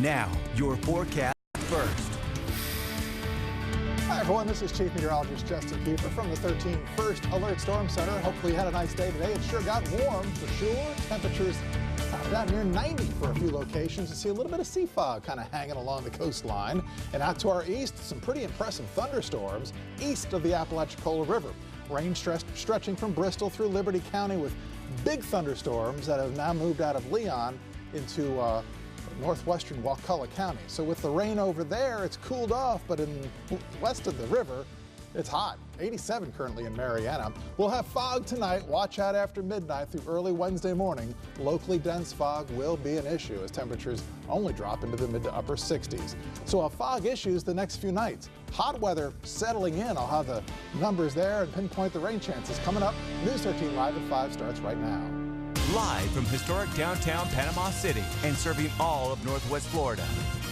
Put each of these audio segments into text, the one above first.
Now, your forecast first. Hi everyone, this is Chief Meteorologist Justin Kiefer from the 13 First Alert Storm Center. Hopefully you had a nice day today. It sure got warm for sure. Temperatures down near 90 for a few locations. You see a little bit of sea fog kind of hanging along the coastline. And out to our east, some pretty impressive thunderstorms east of the Apalachicola River. Rain stretching from Bristol through Liberty County with big thunderstorms that have now moved out of Leon into northwestern Wakulla County. So with the rain over there, it's cooled off, but in west of the river, it's hot. 87 currently in Marietta. We'll have fog tonight. Watch out after midnight through early Wednesday morning. Locally dense fog will be an issue as temperatures only drop into the mid to upper 60s. So we'll have fog issues the next few nights. Hot weather settling in. I'll have the numbers there and pinpoint the rain chances coming up. News 13 Live at 5 starts right now. Live from historic downtown Panama City and serving all of Northwest Florida.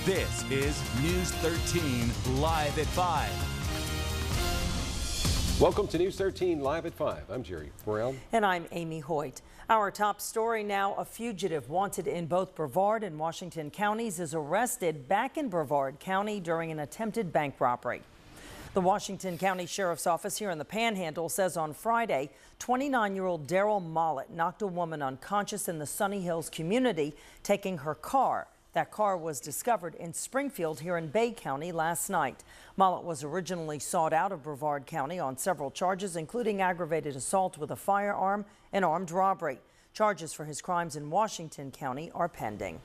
This is News 13 Live at 5. Welcome to News 13 Live at 5. I'm Jerry Brown. And I'm Amy Hoyt. Our top story now, a fugitive wanted in both Brevard and Washington counties is arrested back in Brevard County during an attempted bank robbery. The Washington County Sheriff's Office here in the Panhandle says on Friday, 29-year-old Daryl Mollett knocked a woman unconscious in the Sunny Hills community, taking her car. That car was discovered in Springfield here in Bay County last night. Mollett was originally sought out of Brevard County on several charges, including aggravated assault with a firearm and armed robbery. Charges for his crimes in Washington County are pending.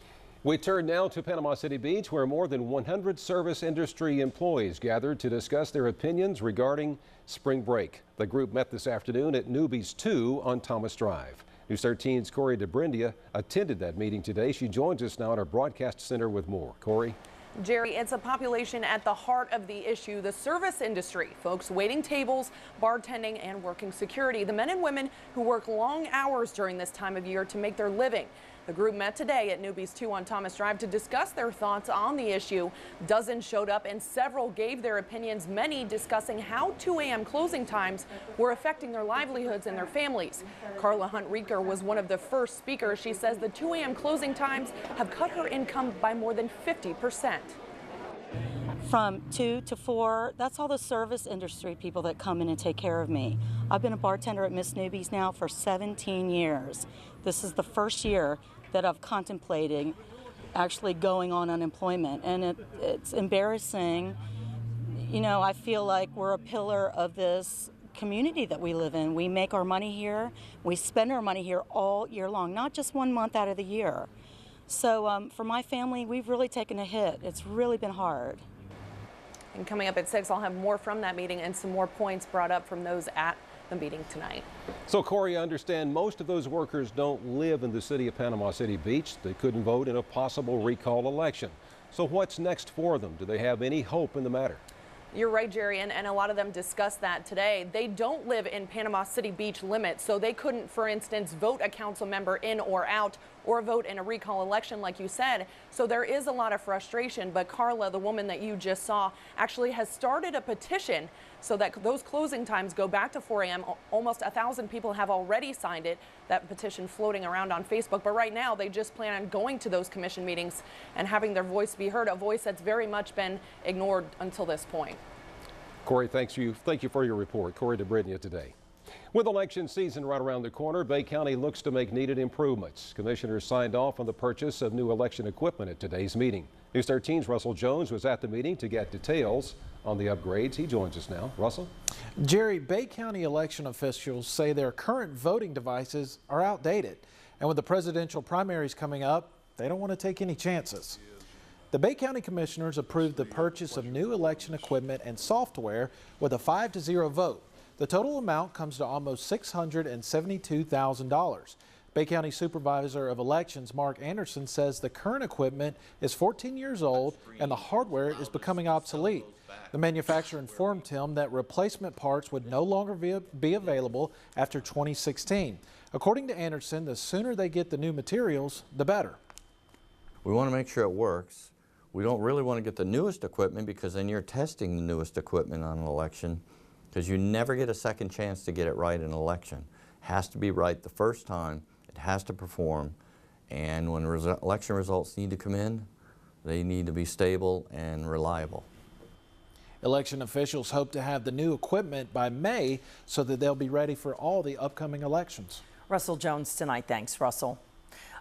We turn now to Panama City Beach, where more than 100 service industry employees gathered to discuss their opinions regarding spring break. The group met this afternoon at Newbies 2 on Thomas Drive. News 13's Corey DeBrindia attended that meeting today. She joins us now at our broadcast center with more. Corey. Jerry, it's a population at the heart of the issue, the service industry. Folks waiting tables, bartending, and working security. The men and women who work long hours during this time of year to make their living. The group met today at Newbies 2 on Thomas Drive to discuss their thoughts on the issue. Dozens showed up and several gave their opinions, many discussing how 2 a.m. closing times were affecting their livelihoods and their families. Carla Hunt-Reeker was one of the first speakers. She says the 2 a.m. closing times have cut her income by more than 50%. From 2 to 4, that's all the service industry people that come in and take care of me. I've been a bartender at Miss Newbies now for 17 years. This is the first year that I've contemplated actually going on unemployment, and it's embarrassing. You know, I feel like we're a pillar of this community that we live in. We make our money here, we spend our money here all year long, not just 1 month out of the year. So for my family, we've really taken a hit. It's really been hard. And coming up at 6, I'll have more from that meeting and some more points brought up from those at the meeting tonight. So, Corey, I understand most of those workers don't live in the city of Panama City Beach. They couldn't vote in a possible recall election. So what's next for them? Do they have any hope in the matter? You're right, Jerry, and a lot of them discussed that today. They don't live in Panama City Beach limits, so they couldn't, for instance, vote a council member in or out or vote in a recall election like you said. So there is a lot of frustration, but Carla, the woman that you just saw, actually has started a petition so that those closing times go back to 4 a.m. Almost 1,000 people have already signed it, that petition floating around on Facebook. But right now, they just plan on going to those commission meetings and having their voice be heard, a voice that's very much been ignored until this point. Corey, thank you for your report. Corey DeBrindia today. With election season right around the corner, Bay County looks to make needed improvements. Commissioners signed off on the purchase of new election equipment at today's meeting. News 13's Russell Jones was at the meeting to get details on the upgrades. He joins us now. Russell? Jerry, Bay County election officials say their current voting devices are outdated. And with the presidential primaries coming up, they don't want to take any chances. The Bay County Commissioners approved the purchase of new election equipment and software with a 5-0 vote. The total amount comes to almost $672,000. Bay County Supervisor of Elections Mark Anderson says the current equipment is 14 years old and the hardware is becoming obsolete. The manufacturer informed him that replacement parts would no longer be available after 2016. According to Anderson, the sooner they get the new materials, the better. We want to make sure it works. We don't really want to get the newest equipment because then you're testing the newest equipment on an election, because you never get a second chance to get it right in an election. It has to be right the first time. It has to perform. And when election results need to come in, They need to be stable and reliable. Election officials hope to have the new equipment by May so that they'll be ready for all the upcoming elections. Russell Jones tonight. Thanks, Russell.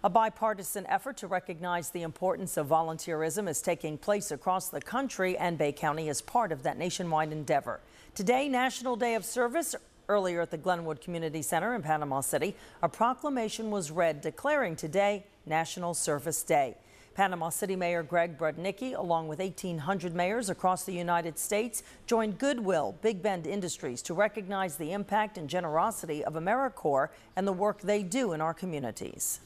A bipartisan effort to recognize the importance of volunteerism is taking place across the country, and Bay County is part of that nationwide endeavor. Today, National Day of Service. Earlier at the Glenwood Community Center in Panama City, a proclamation was read declaring today National Service Day. Panama City Mayor Greg Brudnicki, along with 1,800 mayors across the United States, joined Goodwill, Big Bend Industries to recognize the impact and generosity of AmeriCorps and the work they do in our communities.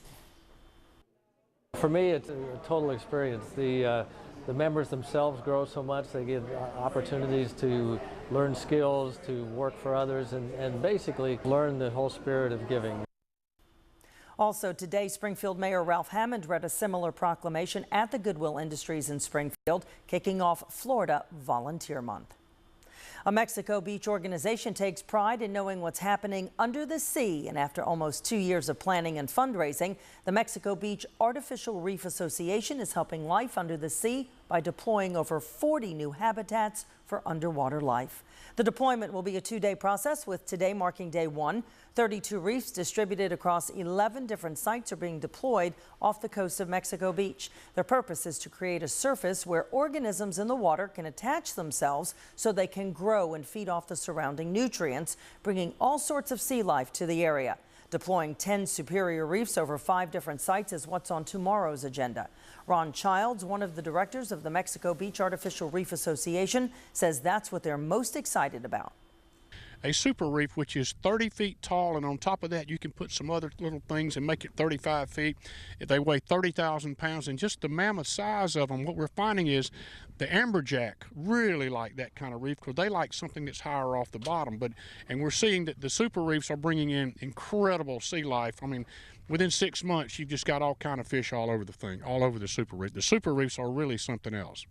For me, it's a total experience. The members themselves grow so much. They get opportunities to learn skills, to work for others, and basically learn the whole spirit of giving. Also today, Springfield Mayor Ralph Hammond read a similar proclamation at the Goodwill Industries in Springfield, kicking off Florida Volunteer Month. A Mexico Beach organization takes pride in knowing what's happening under the sea, and after almost 2 years of planning and fundraising, the Mexico Beach Artificial Reef Association is helping life under the sea by deploying over 40 new habitats for underwater life. The deployment will be a 2-day process, with today marking day 1. 32 reefs distributed across 11 different sites are being deployed off the coast of Mexico Beach. Their purpose is to create a surface where organisms in the water can attach themselves so they can grow and feed off the surrounding nutrients, bringing all sorts of sea life to the area. Deploying 10 superior reefs over 5 different sites is what's on tomorrow's agenda. Ron Childs, one of the directors of the Mexico Beach Artificial Reef Association, says that's what they're most excited about. A super reef, which is 30 feet tall, and on top of that you can put some other little things and make it 35 feet. They weigh 30,000 pounds, and just the mammoth size of them. What we're finding is the amberjack really like that kind of reef because they like something that's higher off the bottom. And we're seeing that the super reefs are bringing in incredible sea life. I mean, within 6 months you've just got all kind of fish all over the thing, all over the super reef. The super reefs are really something else.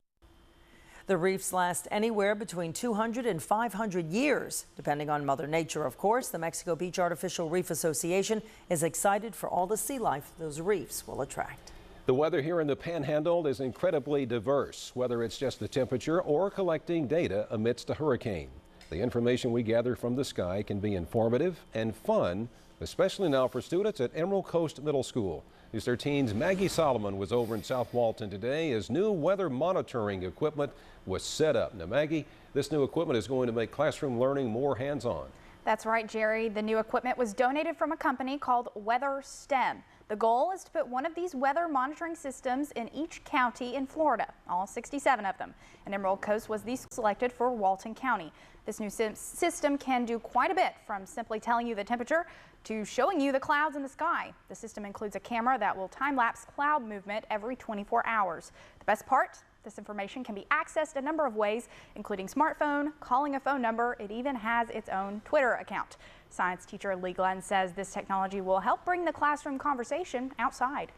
The reefs last anywhere between 200 and 500 years, depending on Mother Nature, of course. The Mexico Beach Artificial Reef Association is excited for all the sea life those reefs will attract. The weather here in the Panhandle is incredibly diverse, whether it's just the temperature or collecting data amidst a hurricane. The information we gather from the sky can be informative and fun, especially now for students at Emerald Coast Middle School. News 13's Maggie Solomon was over in South Walton today as new weather monitoring equipment was set up. Now, Maggie, this new equipment is going to make classroom learning more hands-on. That's right, Jerry. The new equipment was donated from a company called WeatherStem. The goal is to put one of these weather monitoring systems in each county in Florida, all 67 of them. And Emerald Coast was the selected for Walton County. This new system can do quite a bit, from simply telling you the temperature to showing you the clouds in the sky. The system includes a camera that will time-lapse cloud movement every 24 hours. The best part? This information can be accessed a number of ways, including smartphone, calling a phone number. It even has its own Twitter account. Science teacher Lee Glenn says this technology will help bring the classroom conversation outside.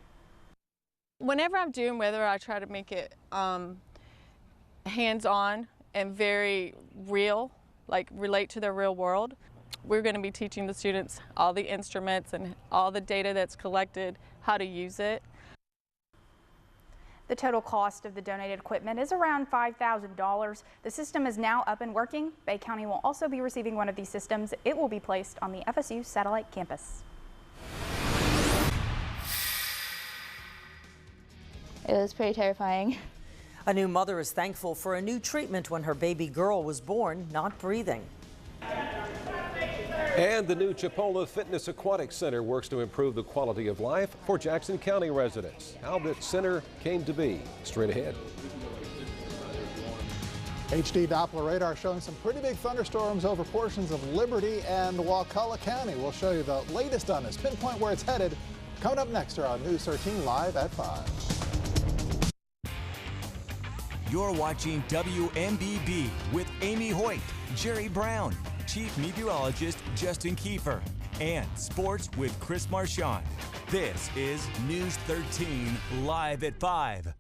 Whenever I'm doing weather, I try to make it hands-on and very real, like relate to the real world. We're going to be teaching the students all the instruments and all the data that's collected, how to use it. The total cost of the donated equipment is around $5,000. The system is now up and working. Bay County will also be receiving one of these systems. It will be placed on the FSU satellite campus. It was pretty terrifying. A new mother is thankful for a new treatment when her baby girl was born not breathing. And the new Chipola Fitness Aquatic Center works to improve the quality of life for Jackson County residents. How that center came to be. Straight ahead. HD Doppler radar showing some pretty big thunderstorms over portions of Liberty and Wakulla County. We'll show you the latest on this, pinpoint where it's headed. Coming up next here on News 13 Live at 5. You're watching WMBB with Amy Hoyt, Jerry Brown, Chief Meteorologist Justin Kiefer, and Sports with Chris Marchand. This is News 13 Live at 5.